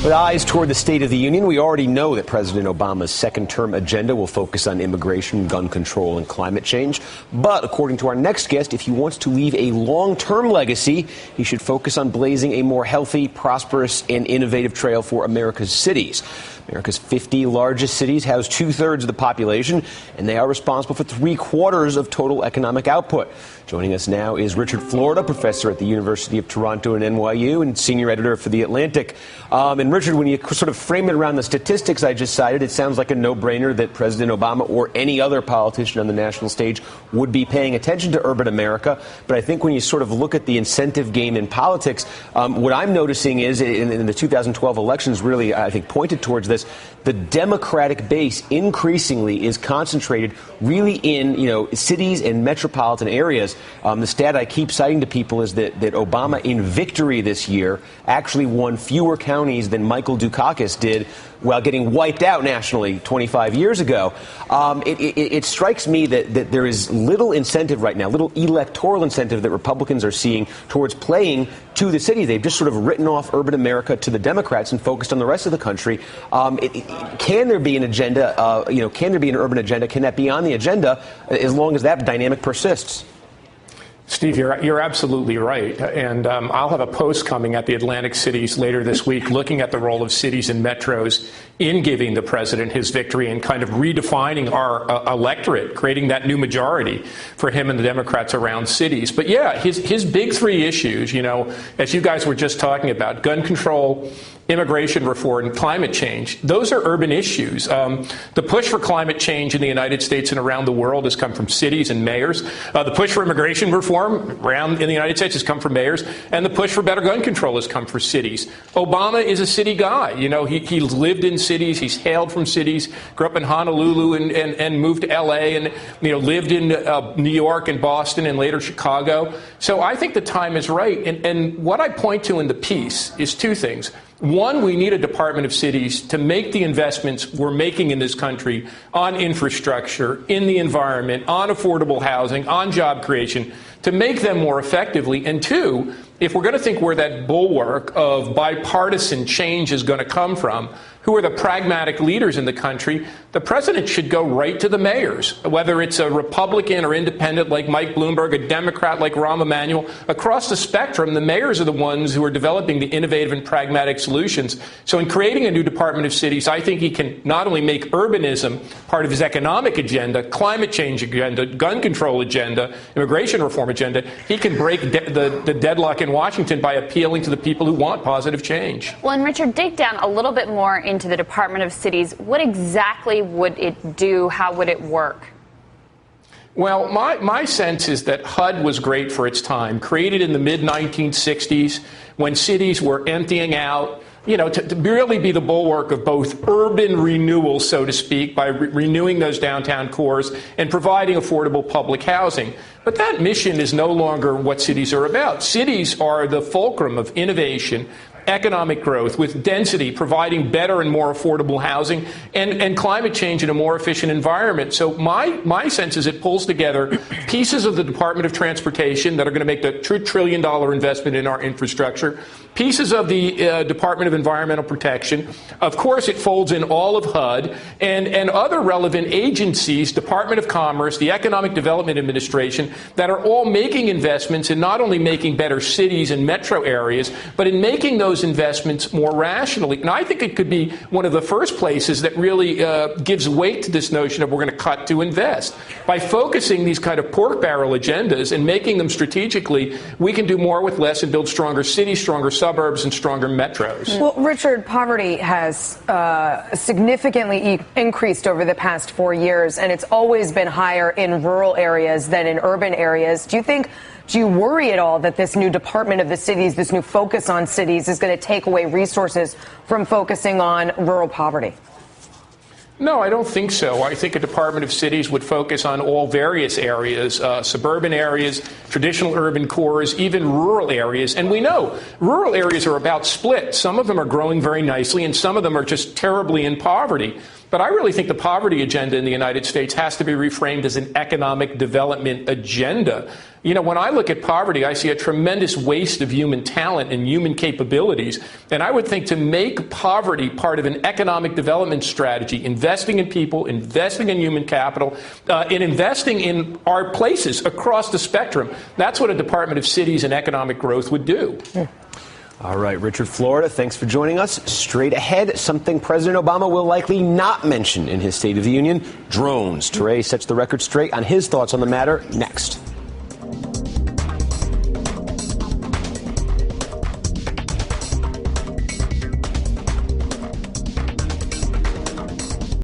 With eyes toward the State of the Union, we already know that President Obama's second-term agenda will focus on immigration, gun control, and climate change. But according to our next guest, if he wants to leave a long-term legacy, he should focus on blazing a more healthy, prosperous, and innovative trail for America's cities. America's 50 largest cities house two-thirds of the population, and they are responsible for three-quarters of total economic output. Joining us now is Richard Florida, professor at the University of Toronto and NYU, and senior editor for The Atlantic. And Richard, when you sort of frame it around the statistics I just cited, it sounds like a no-brainer that President Obama or any other politician on the national stage would be paying attention to urban America. But I think when you sort of look at the incentive game in politics, what I'm noticing is in the 2012 elections really, I think, pointed towards this. The Democratic base increasingly is concentrated really in, cities and metropolitan areas. The stat I keep citing to people is that Obama in victory this year actually won fewer counties than Michael Dukakis did while getting wiped out nationally 25 years ago. It strikes me that there is little incentive right now, little electoral incentive that Republicans are seeing towards playing to the city. They've just sort of written off urban America to the Democrats and focused on the rest of the country. Can there be an agenda? Can there be an urban agenda? Can that be on the agenda as long as that dynamic persists? Steve, you're absolutely right. And I'll have a post coming at the Atlantic Cities later this week looking at the role of cities and metros in giving the president his victory and kind of redefining our electorate, creating that new majority for him and the Democrats around cities. But yeah, his big three issues, as you guys were just talking about, gun control, immigration reform, and climate change, those are urban issues. The push for climate change in the United States and around the world has come from cities and mayors. The push for immigration reform around in the United States has come from mayors, and the push for better gun control has come from cities. Obama is a city guy. He lived in cities. He's hailed from cities, grew up in Honolulu and moved to L.A. and lived in New York and Boston and later Chicago. So I think the time is right. And what I point to in the piece is two things. One, we need a Department of Cities to make the investments we're making in this country on infrastructure, in the environment, on affordable housing, on job creation, to make them more effectively. And two, if we're going to think where that bulwark of bipartisan change is going to come from, who are the pragmatic leaders in the country, the president should go right to the mayors, whether it's a Republican or independent like Mike Bloomberg, a Democrat like Rahm Emanuel. Across the spectrum, the mayors are the ones who are developing the innovative and pragmatic solutions. So in creating a new Department of Cities, I think he can not only make urbanism part of his economic agenda, climate change agenda, gun control agenda, immigration reform agenda, he can break the deadlock in Washington by appealing to the people who want positive change. Well, and Richard, dig down a little bit more into the Department of Cities. What exactly would it do? How would it work? Well, my sense is that HUD was great for its time, created in the mid-1960s when cities were emptying out, to really be the bulwark of both urban renewal, so to speak, by renewing those downtown cores and providing affordable public housing. But that mission is no longer what cities are about. Cities are the fulcrum of innovation, economic growth, with density providing better and more affordable housing, and climate change in a more efficient environment. So my sense is it pulls together pieces of the Department of Transportation that are going to make the $2 trillion investment in our infrastructure, pieces of the Department of Environmental Protection. Of course, it folds in all of HUD and other relevant agencies, Department of Commerce, the Economic Development Administration, that are all making investments in not only making better cities and metro areas, but in making those investments more rationally. And I think it could be one of the first places that really gives weight to this notion of we're going to cut to invest. By focusing these kind of pork barrel agendas and making them strategically, we can do more with less and build stronger cities, stronger suburbs, and stronger metros. Well, Richard, poverty has significantly increased over the past 4 years, and it's always been higher in rural areas than in urban areas. Do you worry at all that this new Department of the Cities, this new focus on cities, is going to take away resources from focusing on rural poverty? No, I don't think so. I think a Department of Cities would focus on all various areas, suburban areas, traditional urban cores, even rural areas. And we know rural areas are about split. Some of them are growing very nicely, and some of them are just terribly in poverty. But I really think the poverty agenda in the United States has to be reframed as an economic development agenda. You know, when I look at poverty, I see a tremendous waste of human talent and human capabilities. And I would think to make poverty part of an economic development strategy, investing in people, investing in human capital, and investing in our places across the spectrum, that's what a Department of Cities and Economic Growth would do. All right, Richard, Florida, thanks for joining us. Straight ahead, something President Obama will likely not mention in his State of the Union, drones. Teray sets the record straight on his thoughts on the matter next.